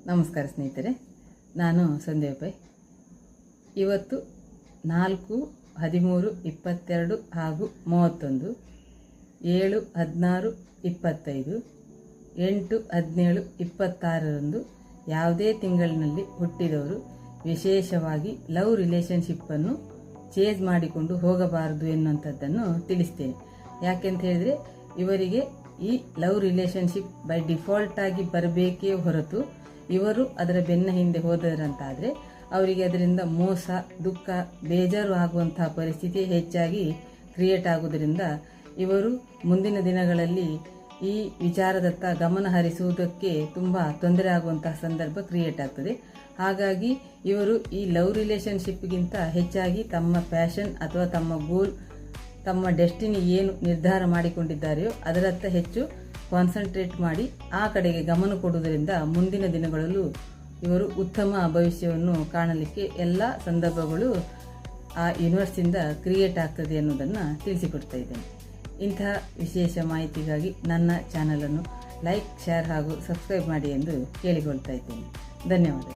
ನಮಸ್ಕಾರ ಸ್ನೇಹಿತರೆ, ನಾನು ಸಂಧ್ಯಾ ಪೈ. ಇವತ್ತು 4, 13, 22 ಹಾಗೂ 31, 7, 16, 25, 8, 17, 26ರಂದು ಯಾವುದೇ ತಿಂಗಳಿನಲ್ಲಿ ಹುಟ್ಟಿದವರು ವಿಶೇಷವಾಗಿ ಲವ್ ರಿಲೇಷನ್ಶಿಪ್ಪನ್ನು ಚೇಂಜ್ ಮಾಡಿಕೊಂಡು ಹೋಗಬಾರದು ಎನ್ನುವಂಥದ್ದನ್ನು ತಿಳಿಸ್ತೇನೆ. ಯಾಕೆಂತ ಹೇಳಿದರೆ, ಇವರಿಗೆ ಈ ಲವ್ ರಿಲೇಷನ್ಶಿಪ್ ಬೈ ಡಿಫಾಲ್ಟ್ ಆಗಿ ಬರಬೇಕೇ ಹೊರತು ಇವರು ಅದರ ಬೆನ್ನ ಹಿಂದೆ ಹೋದರಂತಾದರೆ ಅವರಿಗೆ ಅದರಿಂದ ಮೋಸ, ದುಃಖ, ಬೇಜಾರು ಆಗುವಂತಹ ಪರಿಸ್ಥಿತಿ ಹೆಚ್ಚಾಗಿ ಕ್ರಿಯೇಟ್ ಆಗುವುದರಿಂದ ಇವರು ಮುಂದಿನ ದಿನಗಳಲ್ಲಿ ಈ ವಿಚಾರದತ್ತ ಗಮನ ಹರಿಸುವುದಕ್ಕೆ ತುಂಬ ತೊಂದರೆ ಆಗುವಂತಹ ಸಂದರ್ಭ ಕ್ರಿಯೇಟ್ ಆಗ್ತದೆ. ಹಾಗಾಗಿ ಇವರು ಈ ಲವ್ ರಿಲೇಷನ್ಶಿಪ್ಗಿಂತ ಹೆಚ್ಚಾಗಿ ತಮ್ಮ ಪ್ಯಾಷನ್ ಅಥವಾ ತಮ್ಮ ಗೋಲ್, ತಮ್ಮ ಡೆಸ್ಟಿನಿ ಏನು ನಿರ್ಧಾರ ಮಾಡಿಕೊಂಡಿದ್ದಾರೆಯೋ ಅದರತ್ತ ಹೆಚ್ಚು ಕಾನ್ಸಂಟ್ರೇಟ್ ಮಾಡಿ ಆ ಕಡೆಗೆ ಗಮನ ಕೊಡುವುದರಿಂದ ಮುಂದಿನ ದಿನಗಳಲ್ಲೂ ಇವರು ಉತ್ತಮ ಭವಿಷ್ಯವನ್ನು ಕಾಣಲಿಕ್ಕೆ ಎಲ್ಲ ಸಂದರ್ಭಗಳು ಆ ಯೂನಿವರ್ಸಿಂದ ಕ್ರಿಯೇಟ್ ಆಗ್ತದೆ ಅನ್ನೋದನ್ನು ತಿಳಿಸಿಕೊಡ್ತಾ ಇದ್ದೇನೆ. ಇಂತಹ ವಿಶೇಷ ಮಾಹಿತಿಗಾಗಿ ನನ್ನ ಚಾನಲನ್ನು ಲೈಕ್, ಶೇರ್ ಹಾಗೂ ಸಬ್ಸ್ಕ್ರೈಬ್ ಮಾಡಿ ಎಂದು ಕೇಳಿಕೊಳ್ತಾ ಇದ್ದೇನೆ. ಧನ್ಯವಾದ.